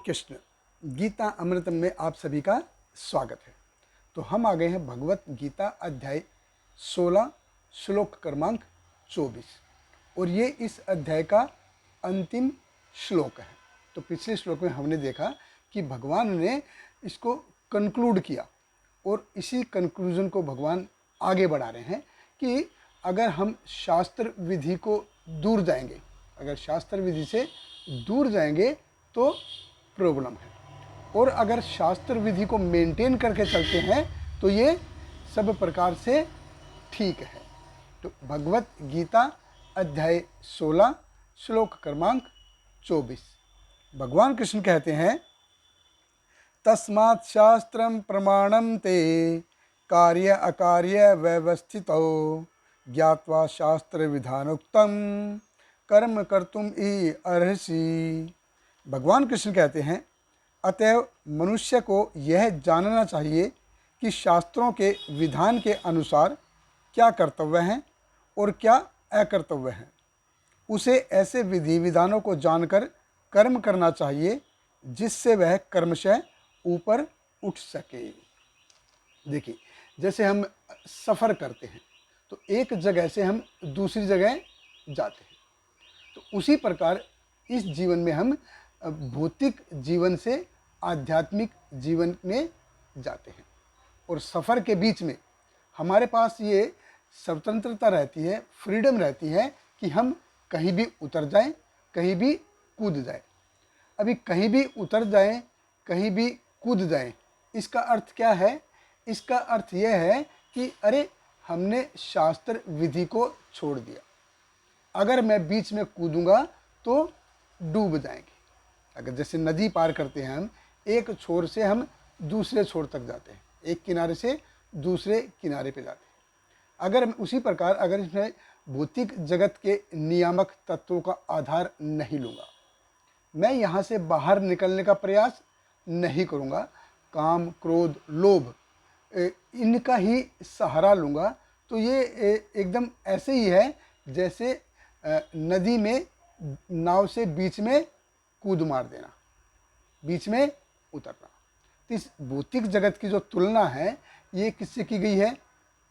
कृष्ण। गीता अमृतम में आप सभी का स्वागत है। तो हम आ गए हैं भगवत गीता अध्याय 16 श्लोक क्रमांक 24 और ये इस अध्याय का अंतिम श्लोक है। तो पिछले श्लोक में हमने देखा कि भगवान ने इसको कंक्लूड किया और इसी कंक्लूजन को भगवान आगे बढ़ा रहे हैं कि अगर हम शास्त्र विधि को दूर जाएंगे, अगर शास्त्र विधि से दूर जाएंगे तो प्रॉब्लम है, और अगर शास्त्र विधि को मेंटेन करके चलते हैं तो ये सब प्रकार से ठीक है। तो भगवत गीता अध्याय 16 श्लोक क्रमांक 24 भगवान कृष्ण कहते हैं, तस्मात् शास्त्रम प्रमाणम ते कार्य अकार्य व्यवस्थितो ज्ञात्वा शास्त्र विधानोक्तम कर्म कर्तुम ई अर्हसि। भगवान कृष्ण कहते हैं, अतएव मनुष्य को यह जानना चाहिए कि शास्त्रों के विधान के अनुसार क्या कर्तव्य हैं और क्या अकर्तव्य हैं। उसे ऐसे विधि विधानों को जानकर कर्म करना चाहिए जिससे वह कर्मशः ऊपर उठ सके। देखिए, जैसे हम सफ़र करते हैं तो एक जगह से हम दूसरी जगह जाते हैं, तो उसी प्रकार इस जीवन में हम भौतिक जीवन से आध्यात्मिक जीवन में जाते हैं, और सफ़र के बीच में हमारे पास ये स्वतंत्रता रहती है, फ्रीडम रहती है कि हम कहीं भी उतर जाएं, कहीं भी कूद जाएं। अभी कहीं भी उतर जाएं, कहीं भी कूद जाएं, इसका अर्थ क्या है? इसका अर्थ यह है कि अरे, हमने शास्त्र विधि को छोड़ दिया। अगर मैं बीच में कूदूंगा तो डूब जाएंगे। अगर जैसे नदी पार करते हैं, हम एक छोर से हम दूसरे छोर तक जाते हैं, एक किनारे से दूसरे किनारे पे जाते हैं। अगर उसी प्रकार अगर इसमें भौतिक जगत के नियामक तत्वों का आधार नहीं लूँगा, मैं यहाँ से बाहर निकलने का प्रयास नहीं करूँगा, काम क्रोध लोभ इनका ही सहारा लूँगा, तो ये एकदम ऐसे ही है जैसे नदी में नाव से बीच में कूद मार देना, बीच में उतरना। तो इस भौतिक जगत की जो तुलना है ये किससे की गई है?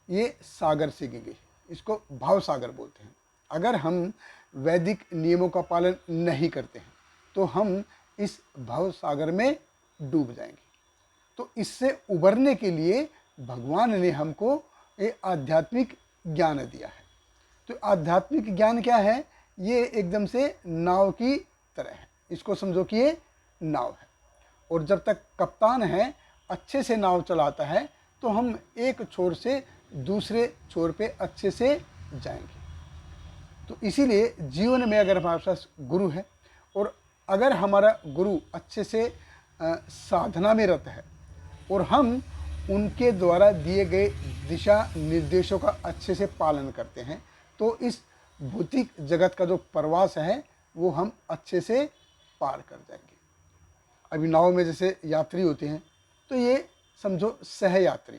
ये सागर से की गई। इसको भाव सागर बोलते हैं। अगर हम वैदिक नियमों का पालन नहीं करते हैं तो हम इस भाव सागर में डूब जाएंगे। तो इससे उबरने के लिए भगवान ने हमको ये आध्यात्मिक ज्ञान दिया है। तो आध्यात्मिक ज्ञान क्या है? ये एकदम से नाव की तरह है। इसको समझो कि ये नाव है, और जब तक कप्तान है अच्छे से नाव चलाता है तो हम एक छोर से दूसरे छोर पे अच्छे से जाएंगे। तो इसीलिए जीवन में अगर हमारे पास गुरु है और अगर हमारा गुरु अच्छे से साधना में रत है और हम उनके द्वारा दिए गए दिशा निर्देशों का अच्छे से पालन करते हैं, तो इस भौतिक जगत का जो प्रवास है वो हम अच्छे से पार कर जाएंगे। अभी नाव में जैसे यात्री होते हैं तो ये समझो सहयात्री।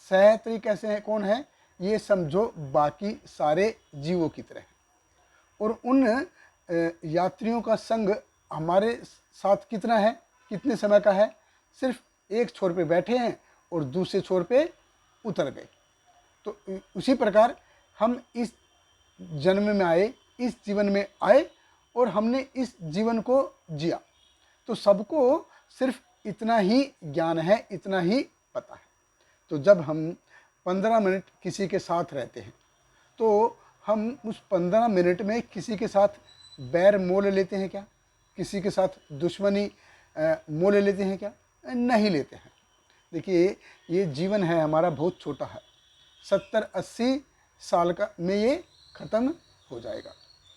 सहयात्री कैसे है? कौन है? ये समझो बाकी सारे जीवों की तरह है, और उन यात्रियों का संग हमारे साथ कितना है, कितने समय का है? सिर्फ एक छोर पे बैठे हैं और दूसरे छोर पे उतर गए। तो उसी प्रकार हम इस जन्म में आए, इस जीवन में आए और हमने इस जीवन को जिया, तो सबको सिर्फ इतना ही ज्ञान है, इतना ही पता है। तो जब हम 15 मिनट किसी के साथ रहते हैं तो हम उस 15 मिनट में किसी के साथ बैर मोल लेते हैं क्या? किसी के साथ दुश्मनी मोल लेते हैं क्या? नहीं लेते हैं। देखिए, ये जीवन है हमारा बहुत छोटा है, 70-80 साल का में ये ख़त्म हो जाएगा।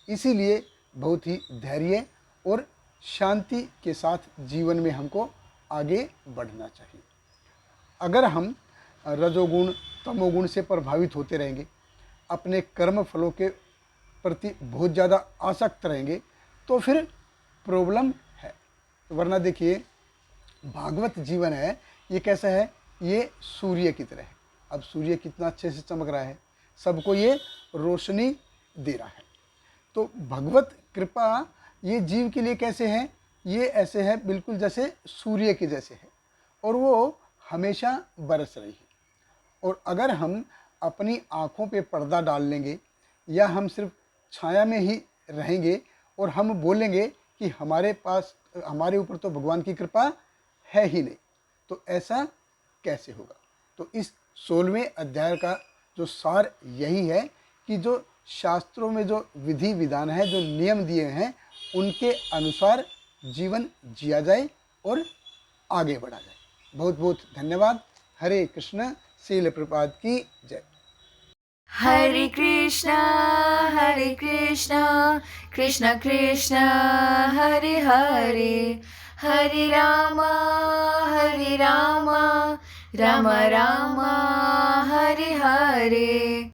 इसीलिए बहुत ही धैर्य और शांति के साथ जीवन में हमको आगे बढ़ना चाहिए। अगर हम रजोगुण तमोगुण से प्रभावित होते रहेंगे, अपने कर्म फलों के प्रति बहुत ज़्यादा आसक्त रहेंगे, तो फिर प्रॉब्लम है। वरना देखिए, भागवत जीवन है ये कैसा है? ये सूर्य की तरह है। अब सूर्य कितना अच्छे से चमक रहा है, सबको ये रोशनी दे रहा है। तो भगवत कृपा ये जीव के लिए कैसे है? ये ऐसे है बिल्कुल जैसे सूर्य के जैसे है और वो हमेशा बरस रही है। और अगर हम अपनी आँखों पे पर्दा डाल लेंगे या हम सिर्फ छाया में ही रहेंगे और हम बोलेंगे कि हमारे पास हमारे ऊपर तो भगवान की कृपा है ही नहीं, तो ऐसा कैसे होगा। तो इस 16वें अध्याय का जो सार यही है कि जो शास्त्रों में जो विधि विधान है, जो नियम दिए हैं, उनके अनुसार जीवन जिया जाए और आगे बढ़ा जाए। बहुत बहुत धन्यवाद। हरे कृष्ण। श्रील प्रभुपाद की जय। हरे कृष्णा कृष्ण कृष्ण हरे हरे, हरे रामा राम राम हरे हरे।